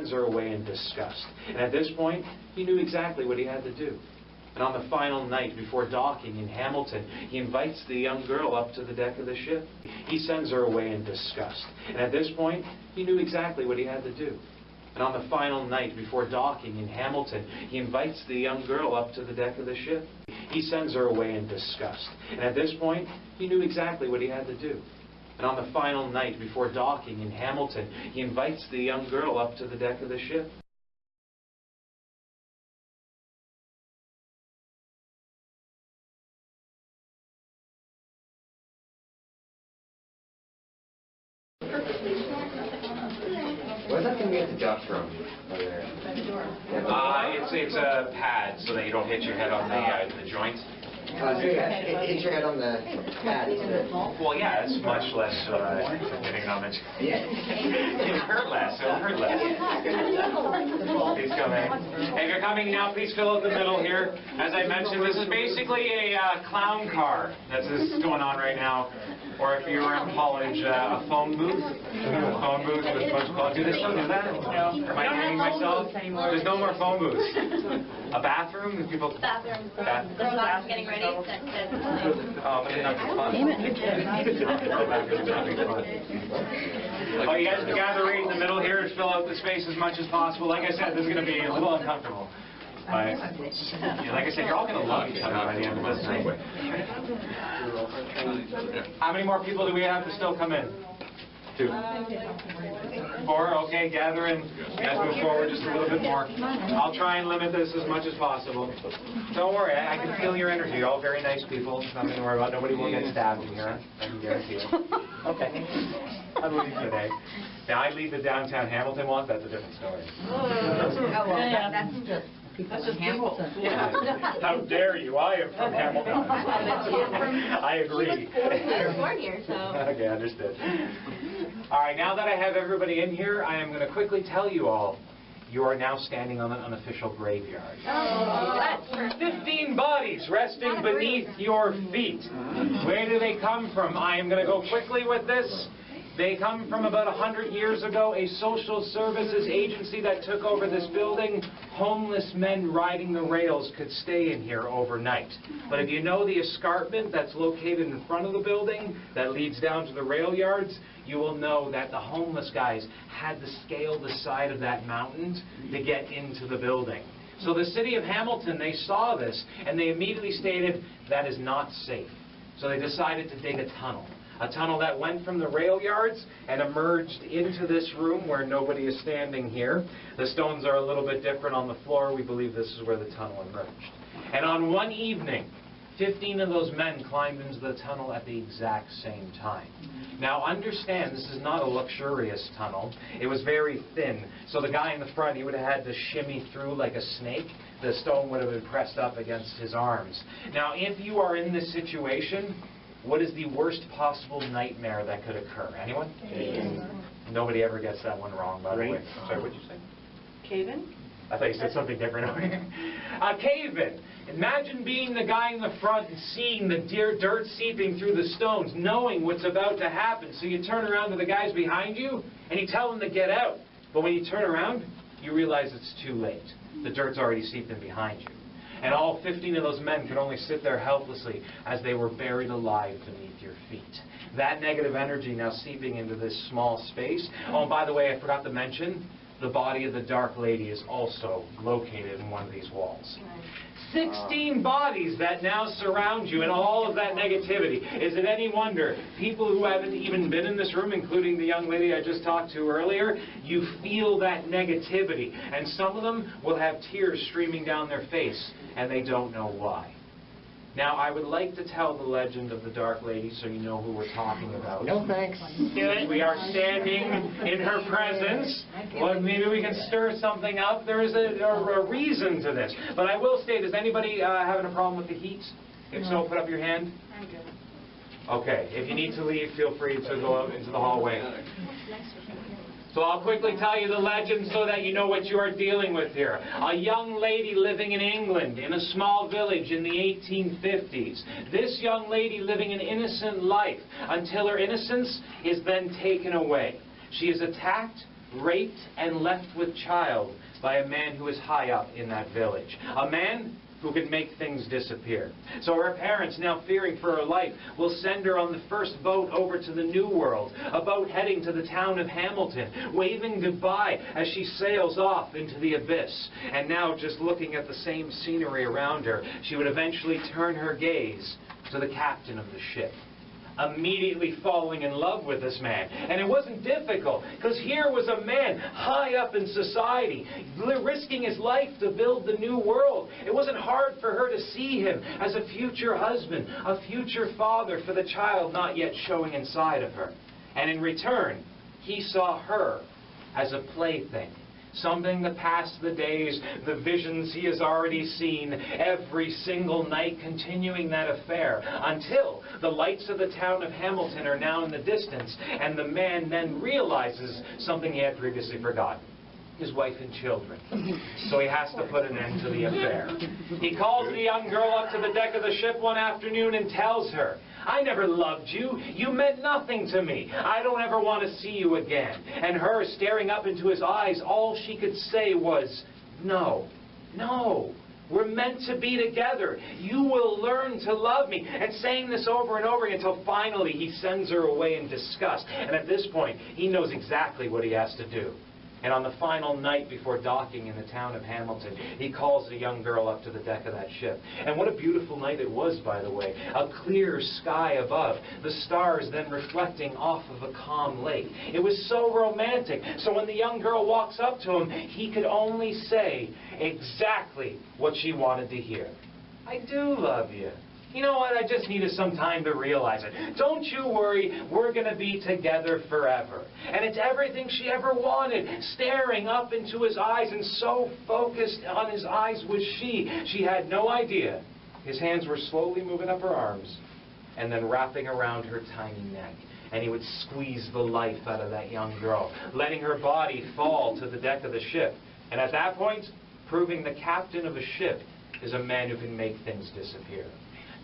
sends her away in disgust. And at this point, he knew exactly what he had to do. And on the final night before docking in Hamilton, he invites the young girl up to the deck of the ship. He sends her away in disgust. And at this point, he knew exactly what he had to do. And on the final night before docking in Hamilton, he invites the young girl up to the deck of the ship. He sends her away in disgust. And at this point, he knew exactly what he had to do. And on the final night before docking in Hamilton, he invites the young girl up to the deck of the ship. Where's that going to get the duck from? It's a pad so that you don't hit your head on the joint. Hit your head on the pad, isn't it? Well, yeah, it's much less hitting on it. It'll hurt less. It'll hurt less. Please come in. If you're coming now, please fill out the middle here. As I mentioned, this is basically a clown car that's going on right now. Or if you were in college, a phone booth. A phone booth with a bunch of calls. Do they still do that? No. Am I dating myself? There's no more phone booths. A bathroom? People. Bathroom. The doc's getting ready. Oh, but it's not fun. Oh, you guys can gather right in the middle here and fill out the space as much as possible. Like I said, this is going to be a little uncomfortable. Like I said, you're all going to love each other by the end of this thing. How many more people do we have to still come in? 2. 4, okay, gather in. You guys move forward just a little bit more. I'll try and limit this as much as possible. Don't worry, I can feel your energy. You're all very nice people. Nothing to worry about. Nobody will get stabbed in here. I can guarantee it. Okay. I believe you today. Now, I lead the downtown Hamilton walk. That's a different story. That's just Hamilton. Yeah. How dare you? I am from Hamilton. I agree. I was born here, so. Okay, understood. All right, now that I have everybody in here, I am going to quickly tell you all, you are now standing on an unofficial graveyard. 15 bodies resting beneath your feet. Where do they come from? I am going to go quickly with this. They come from about 100 years ago, a social services agency that took over this building. Homeless men riding the rails could stay in here overnight. But if you know the escarpment that's located in front of the building that leads down to the rail yards, you will know that the homeless guys had to scale the side of that mountain to get into the building. So the city of Hamilton, they saw this, and they immediately stated, that is not safe. So they decided to dig a tunnel. A tunnel that went from the rail yards and emerged into this room where nobody is standing here. The stones are a little bit different on the floor. We believe this is where the tunnel emerged. And on one evening, 15 of those men climbed into the tunnel at the exact same time. Now understand, this is not a luxurious tunnel. It was very thin. So the guy in the front, he would have had to shimmy through like a snake. The stone would have been pressed up against his arms. Now if you are in this situation, what is the worst possible nightmare that could occur? Anyone? Nobody ever gets that one wrong, by the way. Sorry, what did you say? Cave-in? I thought you said something different over here. A cave-in. Imagine being the guy in the front and seeing the dirt seeping through the stones, knowing what's about to happen. So you turn around to the guys behind you, and you tell them to get out. But when you turn around, you realize it's too late. The dirt's already seeped in behind you. And all 15 of those men could only sit there helplessly as they were buried alive beneath your feet. That negative energy now seeping into this small space. Oh, and by the way, I forgot to mention, the body of the Dark Lady is also located in one of these walls. 16 bodies that now surround you and all of that negativity. Is it any wonder people who haven't even been in this room, including the young lady I just talked to earlier, you feel that negativity. And some of them will have tears streaming down their face and they don't know why. Now, I would like to tell the legend of the Dark Lady so you know who we're talking about. No thanks. We are standing in her presence. Well, maybe we can stir something up. There is a reason to this. But I will state, is anybody having a problem with the heat? If so, put up your hand. I'm good. Okay. If you need to leave, feel free to go out into the hallway. So I'll quickly tell you the legend so that you know what you are dealing with here. A young lady living in England in a small village in the 1850s. This young lady living an innocent life until her innocence is then taken away. She is attacked raped and left with child by a man who is high up in that village. A man who can make things disappear. So her parents, now fearing for her life, will send her on the first boat over to the New World, a boat heading to the town of Hamilton, waving goodbye as she sails off into the abyss. And now, just looking at the same scenery around her, she would eventually turn her gaze to the captain of the ship, immediately falling in love with this man. And it wasn't difficult, because here was a man high up in society, risking his life to build the new world. It wasn't hard for her to see him as a future husband, a future father for the child not yet showing inside of her. And in return, he saw her as a plaything, something to pass the days, the visions he has already seen every single night, continuing that affair until the lights of the town of Hamilton are now in the distance, and the man then realizes something he had previously forgotten: his wife and children. So he has to put an end to the affair. He calls the young girl up to the deck of the ship one afternoon and tells her, "I never loved you. You meant nothing to me. I don't ever want to see you again." And her, staring up into his eyes, all she could say was, "No, no. We're meant to be together. You will learn to love me." And saying this over and over again until finally he sends her away in disgust. And at this point, he knows exactly what he has to do. And on the final night before docking in the town of Hamilton, he calls the young girl up to the deck of that ship. And what a beautiful night it was, by the way. A clear sky above, the stars then reflecting off of a calm lake. It was so romantic. So when the young girl walks up to him, he could only say exactly what she wanted to hear. "I do love you. You know what, I just needed some time to realize it. Don't you worry, we're going to be together forever." And it's everything she ever wanted, staring up into his eyes, and so focused on his eyes was she. She had no idea. His hands were slowly moving up her arms and then wrapping around her tiny neck. And he would squeeze the life out of that young girl, letting her body fall to the deck of the ship. And at that point, proving the captain of a ship is a man who can make things disappear.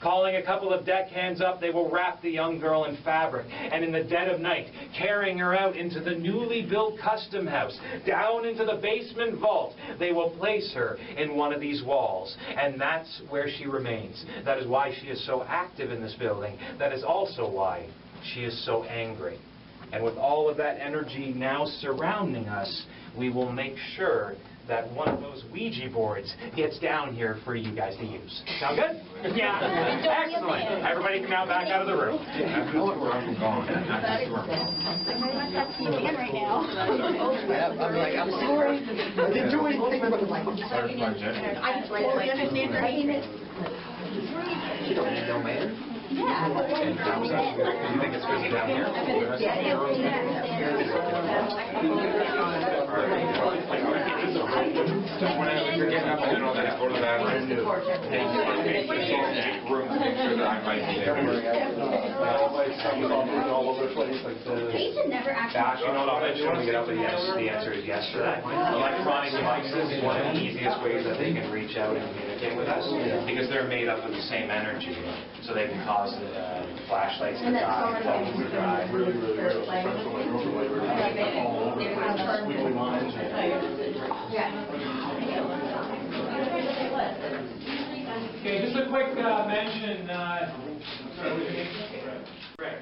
Calling a couple of deckhands up, they will wrap the young girl in fabric, and in the dead of night, carrying her out into the newly built custom house, down into the basement vault, they will place her in one of these walls. And that's where she remains. That is why she is so active in this building. That is also why she is so angry. And with all of that energy now surrounding us, we will make sure that one of those Ouija boards gets down here for you guys to use. Sound good? Yeah. Excellent. Everybody can now back out of the room. I'm very much up to you again right now. I'm sorry. I didn't do anything, but I'm like, I totally understand her hatred. you don't know, man. Yeah. You think it's busy down here? Whenever you're getting up and doing all that, go to the bathroom. Room to make sure that I might be there. Actually, no, I'll bet you when we get up, and yes, the answer is yes for that. Electronic devices is one of the easiest ways that they can reach out and communicate with us, because they're made up of the same energy. So they can cause flashlights to die, phones to die. Okay, just a quick mention. Sorry,